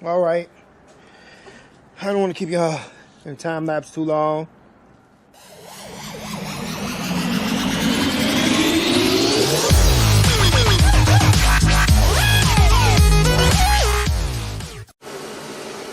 All right. I don't want to keep y'all in time lapse too long.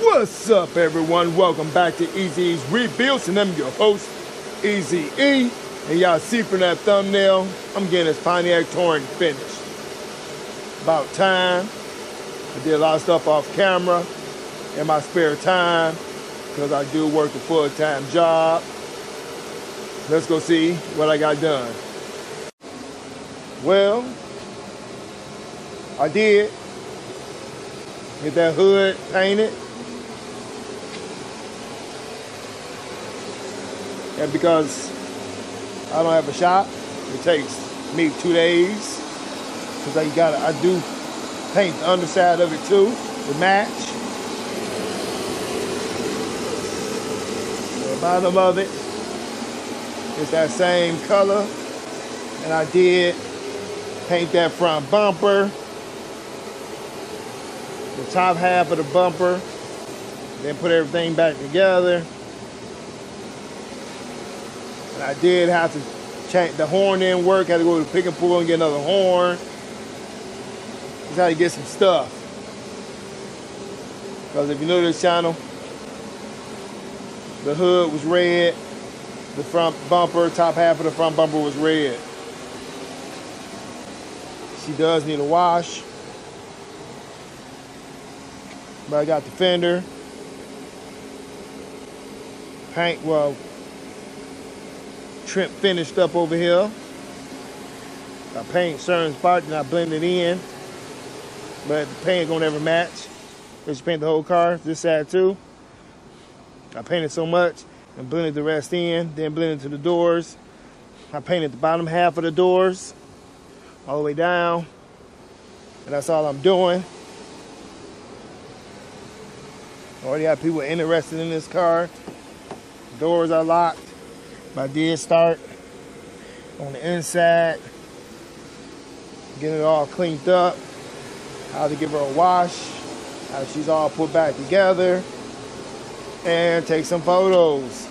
What's up, everyone? Welcome back to Easy's Rebuilds, and I'm your host, Easy E. And y'all see from that thumbnail, I'm getting this Pontiac Torrent finished. About time. I did a lot of stuff off camera in my spare time because I do work a full-time job. Let's go see what I got done. Well, I did get that hood painted. And because I don't have a shop, it takes me 2 days. Because I do paint the underside of it too, to match. The bottom of it is that same color. And I did paint that front bumper, the top half of the bumper, then put everything back together. And I did have to change, the horn didn't work, had to go to the pick and pull and get another horn. Just had to get some stuff. Because if you know this channel, the hood was red, the front bumper, top half of the front bumper was red. She does need a wash. But I got the fender. Paint, well, trim finished up over here. I paint certain spots and I blend it in. But the paint gonna never match. Just paint the whole car, this side too. I painted so much and blended the rest in, then blended to the doors. I painted the bottom half of the doors all the way down. And that's all I'm doing. Already have people interested in this car. Doors are locked. But I did start on the inside, getting it all cleaned up, how to give her a wash, how she's all put back together, and take some photos.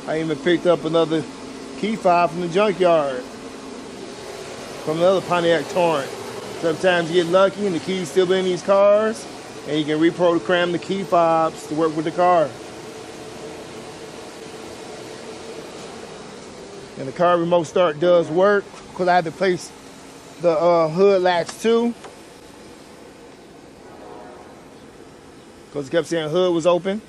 I even picked up another key fob from the junkyard, from another Pontiac Torrent. Sometimes you get lucky and the keys still in these cars, and you can reprogram the key fobs to work with the car. And the car remote start does work because I had to place the hood latch too. Because it kept saying hood was open.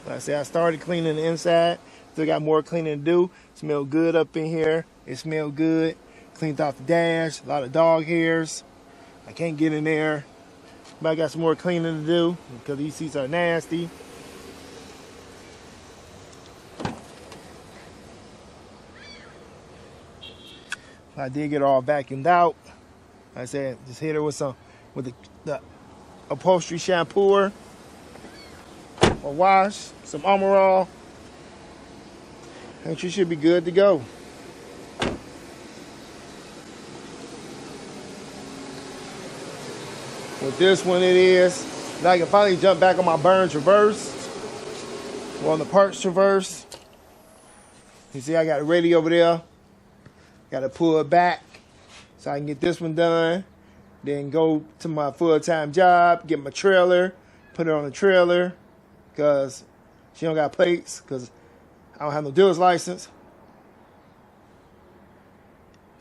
Like I said, I started cleaning the inside. Still got more cleaning to do. Smell good up in here. It smelled good. Cleaned off the dash. A lot of dog hairs. I can't get in there. But I got some more cleaning to do because these seats are nasty. I did get it all vacuumed out. Like I said, just hit her with the upholstery shampooer or wash, some Armor All, and she should be good to go. With this one it is, now I can finally jump back on my burn traverse. Well, on the parts traverse. You see I got it ready over there. Got to pull it back so I can get this one done. Then go to my full-time job, get my trailer, put it on the trailer because she don't got plates because I don't have no dealer's license.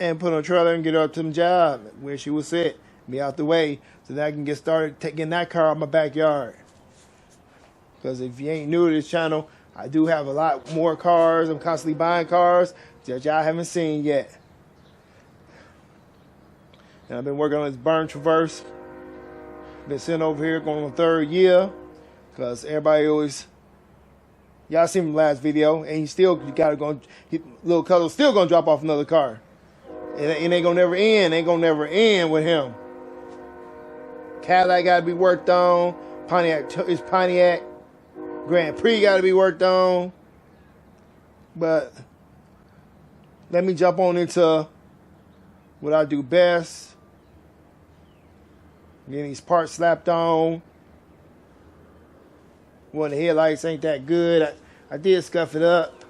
And put on a trailer and get her up to the job where she will sit, be out the way. So that I can get started taking that car out of my backyard. Because if you ain't new to this channel, I do have a lot more cars. I'm constantly buying cars that y'all haven't seen yet. And I've been working on this burn traverse. Been sitting over here going on the 3rd year. Because everybody always, y'all seen the last video, and you gotta go, little Cuddle's still gonna drop off another car. It ain't gonna never end. Ain't gonna never end with him. Cadillac gotta be worked on. Pontiac Grand Prix gotta be worked on. But let me jump on into what I do best. Getting these parts slapped on. One of the headlights ain't that good. I did scuff it up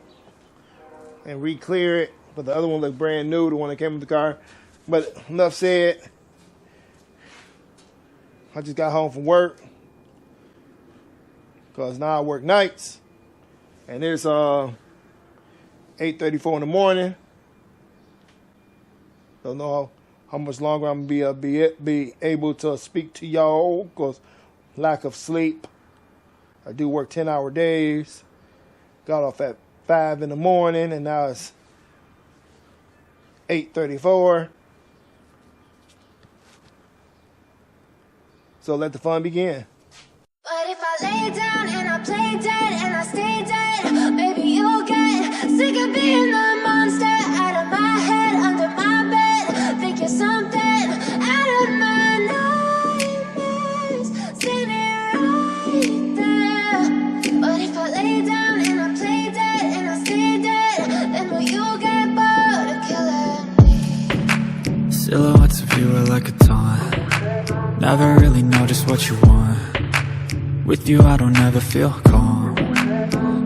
and re-clear it, but the other one looked brand new, the one that came with the car. But enough said. I just got home from work because now I work nights, and it's 8:34 in the morning. Don't know how much longer I'm gonna be able to speak to y'all because lack of sleep. I do work 10-hour days. Got off at 5 in the morning, and now it's 8:34. So let the fun begin. But if I lay down and I play dead and I stay dead, maybe you'll get sick of being the monster out of my head, under my bed. Think you're something out of my nightmares, standing right there. But if I lay down and I play dead and I stay dead, then will you get bored of killing me? Silhouettes of you are like a taunt. Never really know just what you want. With you I don't ever feel calm.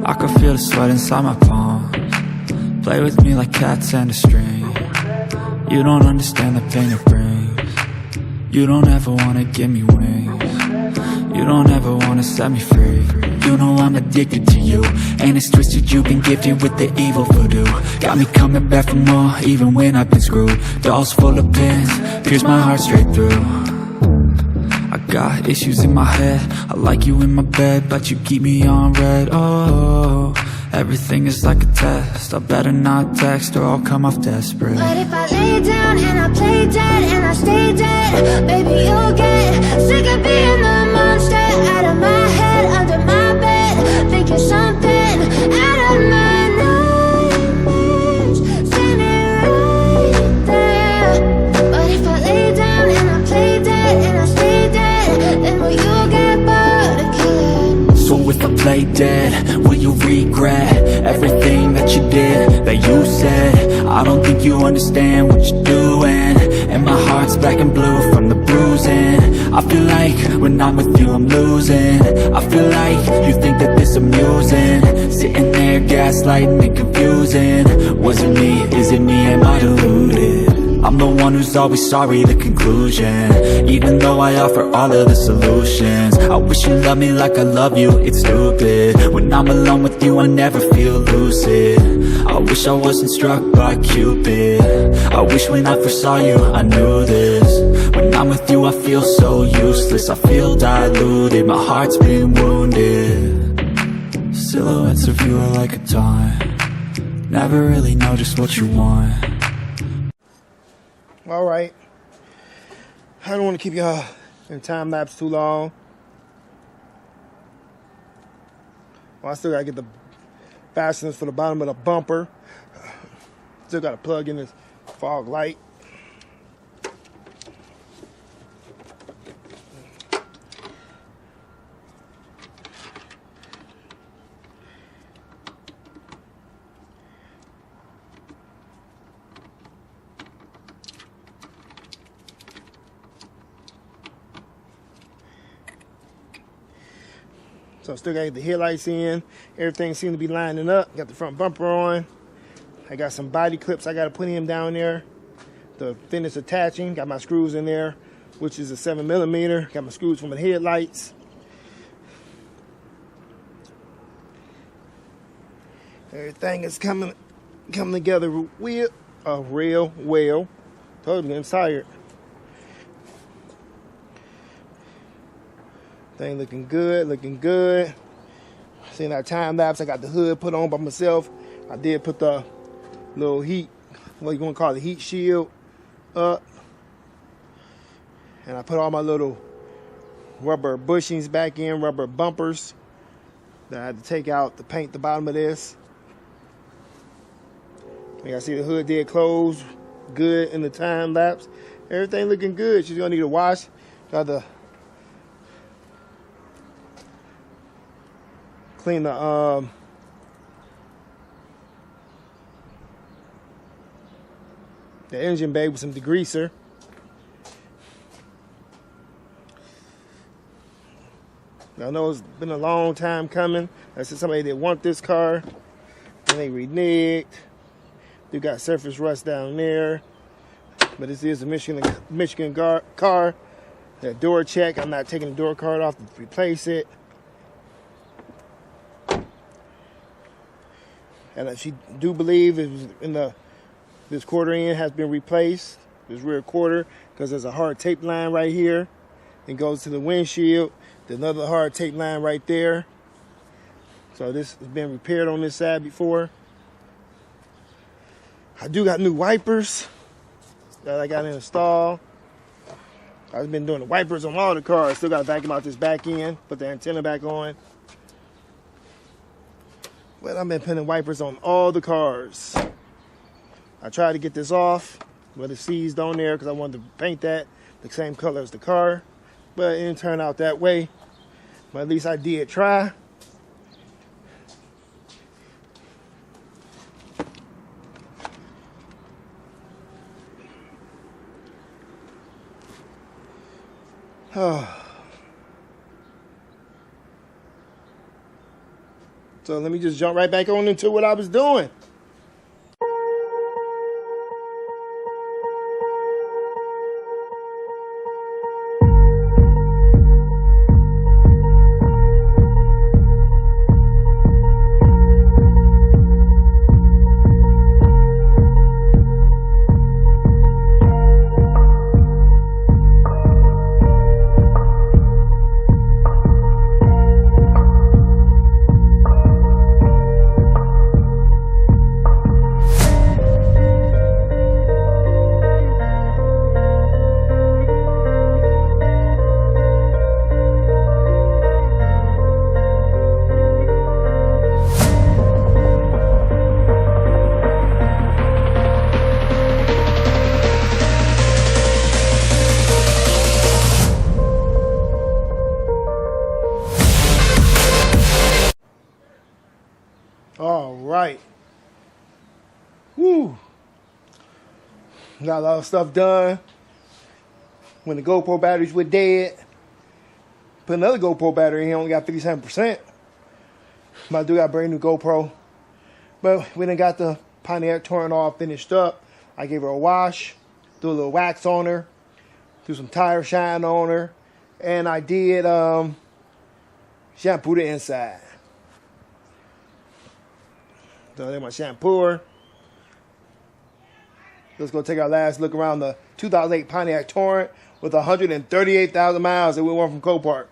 I can feel the sweat inside my palms. Play with me like cats and a string. You don't understand the pain it brings. You don't ever wanna give me wings. You don't ever wanna set me free. You know I'm addicted to you, and it's twisted, you've been gifted with the evil voodoo. Got me coming back for more, even when I've been screwed. Dolls full of pins, pierce my heart straight through. I got issues in my head, I like you in my bed, but you keep me on red. Oh, everything is like a test. I better not text or I'll come off desperate. But if I lay down and I play dead and I stay dead, baby you'll get sick of being the monster out of my head, under my bed. Think you're something out of my nightmares, standing right there. But if I lay down and I play dead and I stay dead, then will you get bored of killing me? So if I play dead, will you regret everything that you did, that you said? I don't think you understand what you're doing, and my heart's black and blue from the bruising. I feel like when I'm with you I'm losing. I feel like you think that this amusing, sitting there gaslighting and confusing. Was it me? Is it me? Am I deluded? I'm the one who's always sorry, the conclusion. Even though I offer all of the solutions, I wish you loved me like I love you, it's stupid. When I'm alone with you I never feel lucid. I wish I wasn't struck by Cupid. I wish when I first saw you I knew this. When I'm with you I feel so useless, I feel diluted, my heart's been wounded. Silhouettes of you are like a taunt. Never really know just what you want. All right. I don't want to keep y'all in time lapse too long. Well, I still got to get the fasteners for the bottom of the bumper. Still got to plug in this fog light. So I still got the headlights in. Everything seems to be lining up. Got the front bumper on. I got some body clips I got to put in down there to finish attaching. Got my screws in there, which is a 7mm. Got my screws from the headlights. Everything is coming together real well. Told you I'm tired. Thing looking good. Seeing that time lapse, I got the hood put on by myself. I did put the little heat, what you gonna call it, heat shield up. And I put all my little rubber bushings back in, rubber bumpers that I had to take out to paint the bottom of this. You can see the hood did close good in the time lapse. Everything looking good. She's gonna need a wash. Got to clean the the engine bay with some degreaser. I know it's been a long time coming. I said somebody that want this car, and they reneged. They got surface rust down there, but this is a Michigan car. That door check, I'm not taking the door card off to replace it. And she do believe it was this quarter end has been replaced, this rear quarter, because there's a hard tape line right here. It goes to the windshield. There's another hard tape line right there. So this has been repaired on this side before. I do got new wipers that I got installed. I've been doing the wipers on all the cars. Still got to vacuum out this back end, put the antenna back on. But I've been putting wipers on all the cars. I tried to get this off, but it's seized on there because I wanted to paint that the same color as the car. But it didn't turn out that way. But at least I did try. So let me just jump right back on into what I was doing. All right. Woo. Got a lot of stuff done. When the GoPro batteries were dead, put another GoPro battery in, only got 57%. But I do got a brand new GoPro. But we done got the Pontiac Torrent all finished up. I gave her a wash, threw a little wax on her, threw some tire shine on her, and I did shampoo the inside. So there's my shampooer. Let's go take our last look around the 2008 Pontiac Torrent with 138,000 miles that we won from Copart.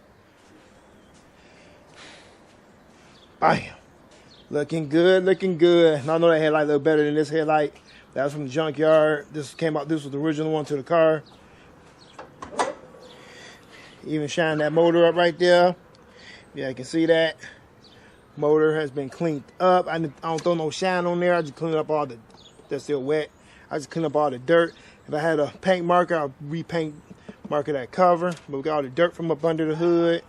Bam. Looking good, looking good. And I know that headlight looked better than this headlight. That was from the junkyard. This came out, this was the original one to the car. Even shine that motor up right there. Yeah, I can see that. Motor has been cleaned up. I don't throw no shine on there. I just clean up all the, that's still wet. I just clean up all the dirt. If I had a paint marker, I'll repaint marker that cover. But we got all the dirt from up under the hood.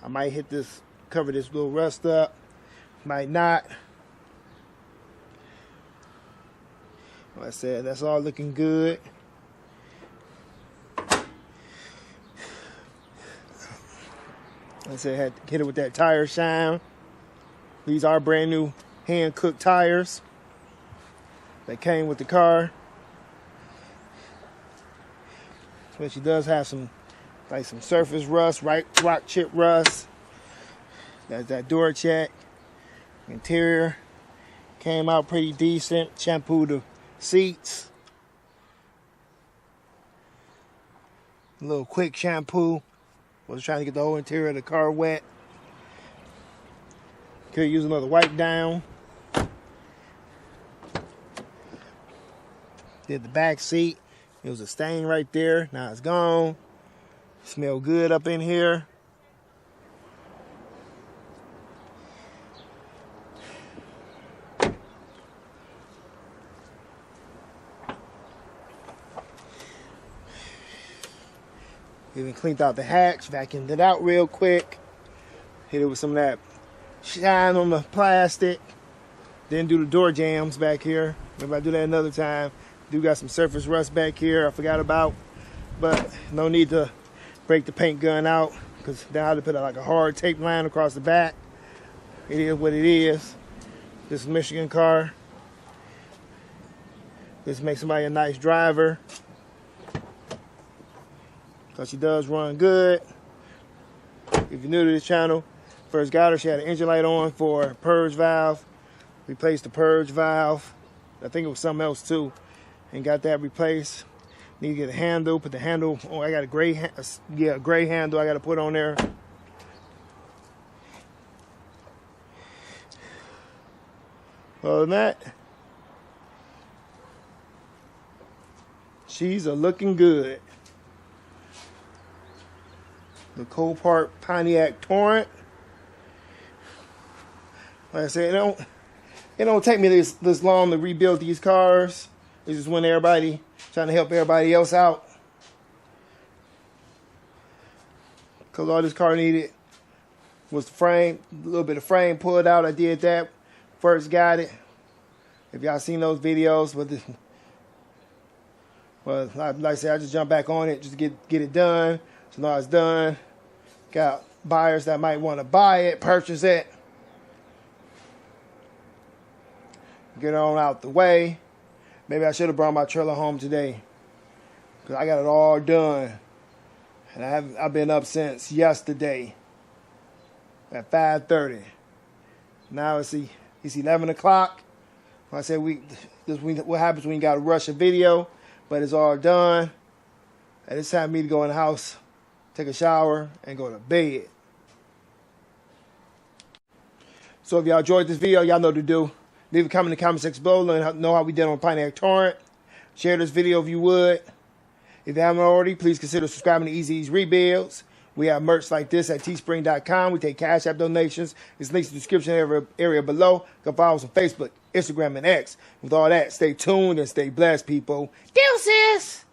I might hit this, cover this little rust up. Might not. Like I said, that's all looking good. Like I said, I had to hit it with that tire shine. These are brand new hand-cooked tires that came with the car. But she does have some, like some surface rust, rock chip rust. That's that door check. Interior came out pretty decent. Shampooed the seats. A little quick shampoo. Was trying to get the whole interior of the car wet. Could use another wipe down. Did the back seat. It was a stain right there. Now it's gone. Smell good up in here. Even cleaned out the hatch, vacuumed it out real quick. Hit it with some of that shine on the plastic. Didn't do the door jambs back here. Maybe I'll do that another time. Do got some surface rust back here I forgot about, but no need to break the paint gun out because then I had to put like a hard tape line across the back. It is what it is. This is a Michigan car. This makes somebody a nice driver because she does run good. If you're new to this channel, first got her, she had an engine light on for purge valve. Replaced the purge valve. I think it was something else too. And got that replaced. Need to get a handle, put the handle on. I got a gray handle I got to put on there. Other than that, she's looking good. The Copart Pontiac Torrent. Like I said, it don't take me this long to rebuild these cars. It's just when everybody trying to help everybody else out. Cause all this car needed was the frame, a little bit of frame pulled out. I did that. First got it. If y'all seen those videos, well, like I said, I just jumped back on it just to get it done. So now it's done. Got buyers that might want to buy it, purchase it. Get on out the way. Maybe I should have brought my trailer home today because I got it all done. And I've been up since yesterday at 5:30. Now it's 11 o'clock. Like I said, what happens when you got to rush a video, but it's all done. And it's time for me to go in the house, take a shower, and go to bed. So if y'all enjoyed this video, y'all know what to do. Leave a comment in the comment section below. Let me know how we did on Pontiac Torrent. Share this video if you would. If you haven't already, please consider subscribing to Easy's Rebuilds. We have merch like this at teespring.com. We take Cash App donations. It's linked in the description area below. You can follow us on Facebook, Instagram, and X. With all that, stay tuned and stay blessed, people. Deuces!